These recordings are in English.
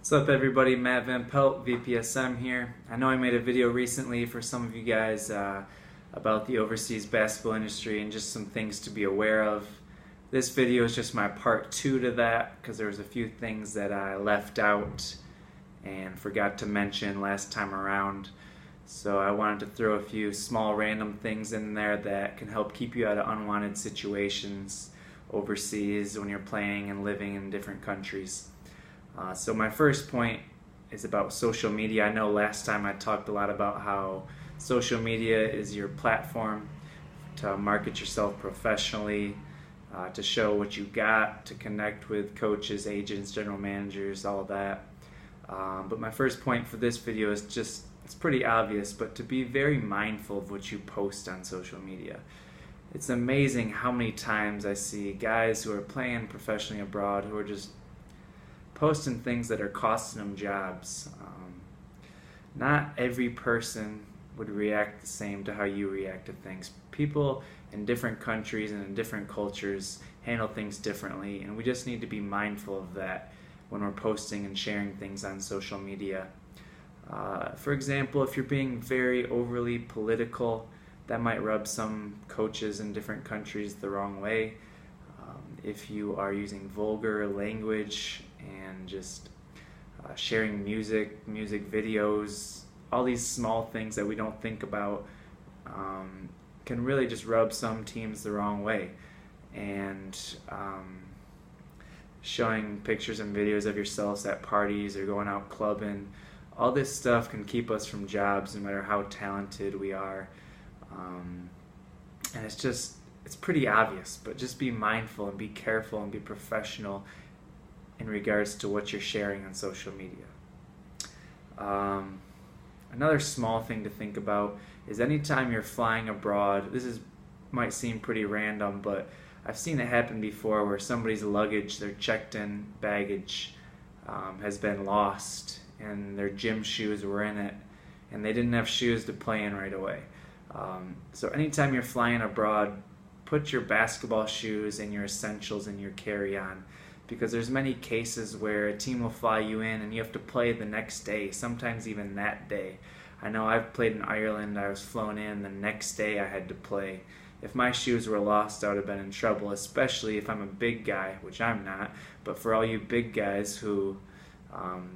What's up everybody, Matt Van Pelt, VPSM here. I know I made a video recently for some of you guys about the overseas basketball industry and just some things to be aware of. This video is just my part 2 to that because there was a few things that I left out and forgot to mention last time around. So I wanted to throw a few small random things in there that can help keep you out of unwanted situations overseas when you're playing and living in different countries. So my first point is about social media. I know last time I talked a lot about how social media is your platform to market yourself professionally, to show what you got, to connect with coaches, agents, general managers, all of that. But my first point for this video is just, it's pretty obvious, but to be very mindful of what you post on social media. It's amazing how many times I see guys who are playing professionally abroad who are just posting things that are costing them jobs. Not every person would react the same to how you react to things. People in different countries and in different cultures handle things differently, and we just need to be mindful of that when we're posting and sharing things on social media. For example, if you're being very overly political, that might rub some coaches in different countries the wrong way. If you are using vulgar language and just sharing music videos, all these small things that we don't think about can really just rub some teams the wrong way. And showing pictures and videos of yourselves at parties or going out clubbing, all this stuff can keep us from jobs no matter how talented we are. And it's pretty obvious, but just be mindful and be careful and be professional in regards to what you're sharing on social media. Another small thing to think about is anytime you're flying abroad, might seem pretty random, but I've seen it happen before where somebody's luggage, their checked-in baggage, has been lost and their gym shoes were in it and they didn't have shoes to play in right away. So anytime you're flying abroad, put your basketball shoes and your essentials in your carry-on, because there's many cases where a team will fly you in and you have to play the next day, sometimes even that day. I know I've played in Ireland, I was flown in, the next day I had to play. If my shoes were lost, I would have been in trouble, especially if I'm a big guy, which I'm not, but for all you big guys who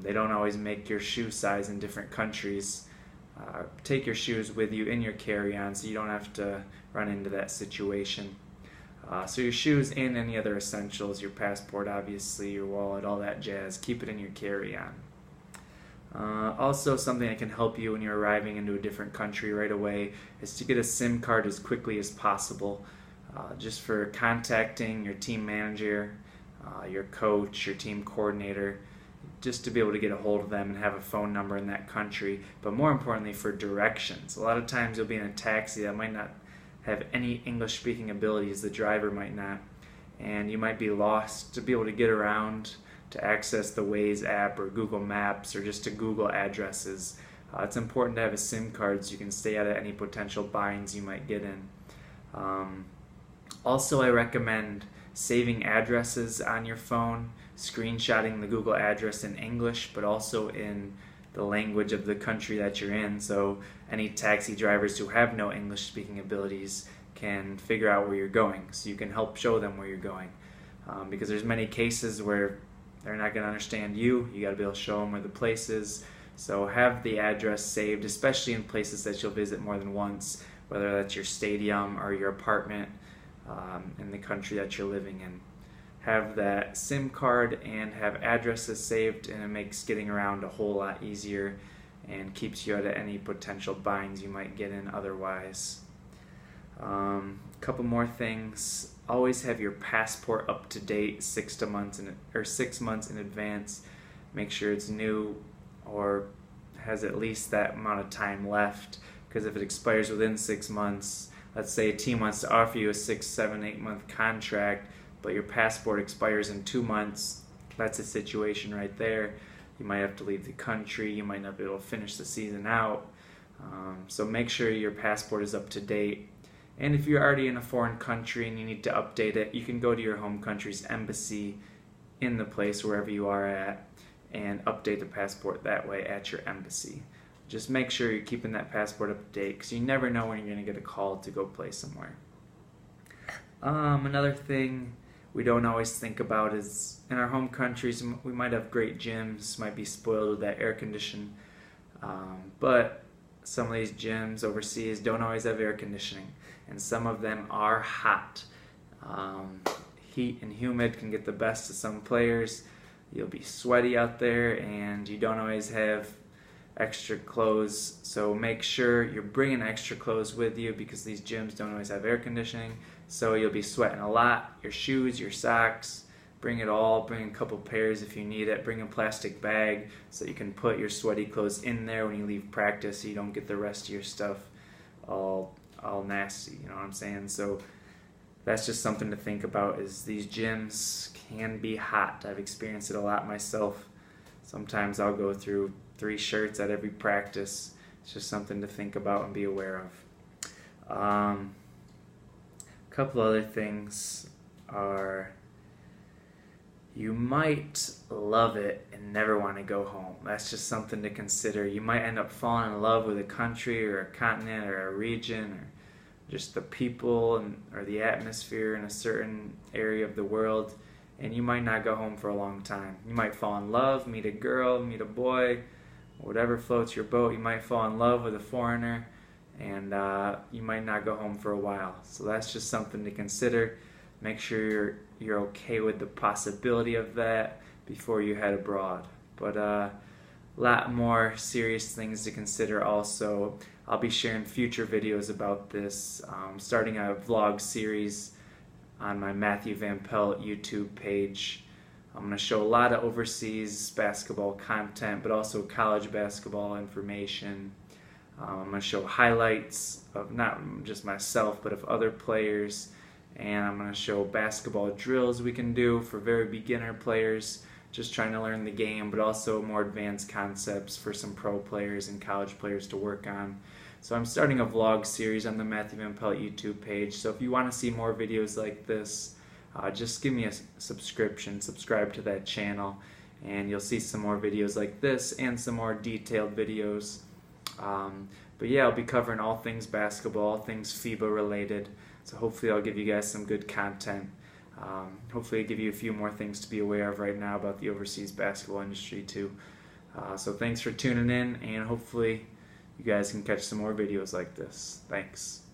they don't always make your shoe size in different countries, take your shoes with you in your carry-on so you don't have to run into that situation. So your shoes and any other essentials, your passport obviously, your wallet, all that jazz, keep it in your carry-on. Also, something that can help you when you're arriving into a different country right away is to get a SIM card as quickly as possible, just for contacting your team manager, your coach, your team coordinator, just to be able to get a hold of them and have a phone number in that country, but more importantly for directions. A lot of times you'll be in a taxi that might not have any English speaking abilities, the driver might not, and you might be lost. To be able to get around, to access the Waze app or Google Maps or just to Google addresses, it's important to have a SIM card so you can stay out of any potential binds you might get in. Also, I recommend saving addresses on your phone, screenshotting the Google address in English, but also in the language of the country that you're in, so any taxi drivers who have no English speaking abilities can figure out where you're going, so you can help show them where you're going. Because there's many cases where they're not going to understand you. You got to be able to show them where the place is. So have the address saved, especially in places that you'll visit more than once, whether that's your stadium or your apartment in the country that you're living in. Have that SIM card and have addresses saved, and it makes getting around a whole lot easier and keeps you out of any potential binds you might get in otherwise. A couple more things. Always have your passport up to date 6 months in advance. Make sure it's new or has at least that amount of time left, because if it expires within 6 months, let's say a team wants to offer you a 6, 7, 8 month contract, but your passport expires in 2 months, that's a situation right there. You might have to leave the country, you might not be able to finish the season out. So make sure your passport is up to date. And if you're already in a foreign country and you need to update it, you can go to your home country's embassy in the place wherever you are at and update the passport that way at your embassy. Just make sure you're keeping that passport up to date, because you never know when you're going to get a call to go play somewhere. Another thing we don't always think about is, in our home countries, we might have great gyms, might be spoiled with that air conditioning, but some of these gyms overseas don't always have air conditioning, and some of them are hot. Heat and humid can get the best of some players. You'll be sweaty out there, and you don't always have extra clothes, so make sure you're bringing extra clothes with you, because these gyms don't always have air conditioning, so you'll be sweating a lot. Your shoes, your socks, bring it all. Bring a couple pairs if you need it. Bring a plastic bag so you can put your sweaty clothes in there when you leave practice, so you don't get the rest of your stuff all nasty, you know what I'm saying? So that's just something to think about, is these gyms can be hot. I've experienced it a lot myself. Sometimes I'll go through 3 shirts at every practice. It's just something to think about and be aware of. A couple other things are, you might love it and never want to go home. That's just something to consider. You might end up falling in love with a country or a continent or a region, or just the people or the atmosphere in a certain area of the world, and you might not go home for a long time. You might fall in love, meet a girl, meet a boy, whatever floats your boat. You might fall in love with a foreigner, and you might not go home for a while. So that's just something to consider. Make sure you're okay with the possibility of that before you head abroad. But a lot more serious things to consider also. I'll be sharing future videos about this, starting a vlog series on my Matthew Van Pelt YouTube page. I'm going to show a lot of overseas basketball content, but also college basketball information. I'm going to show highlights of not just myself, but of other players. And I'm going to show basketball drills we can do for very beginner players, just trying to learn the game, but also more advanced concepts for some pro players and college players to work on. So I'm starting a vlog series on the Matthew Van Pelt YouTube page. So if you want to see more videos like this, just give me a subscription, subscribe to that channel, and you'll see some more videos like this and some more detailed videos. But yeah, I'll be covering all things basketball, all things FIBA related. So hopefully I'll give you guys some good content. Hopefully I'll give you a few more things to be aware of right now about the overseas basketball industry too. So thanks for tuning in, and hopefully you guys can catch some more videos like this. Thanks.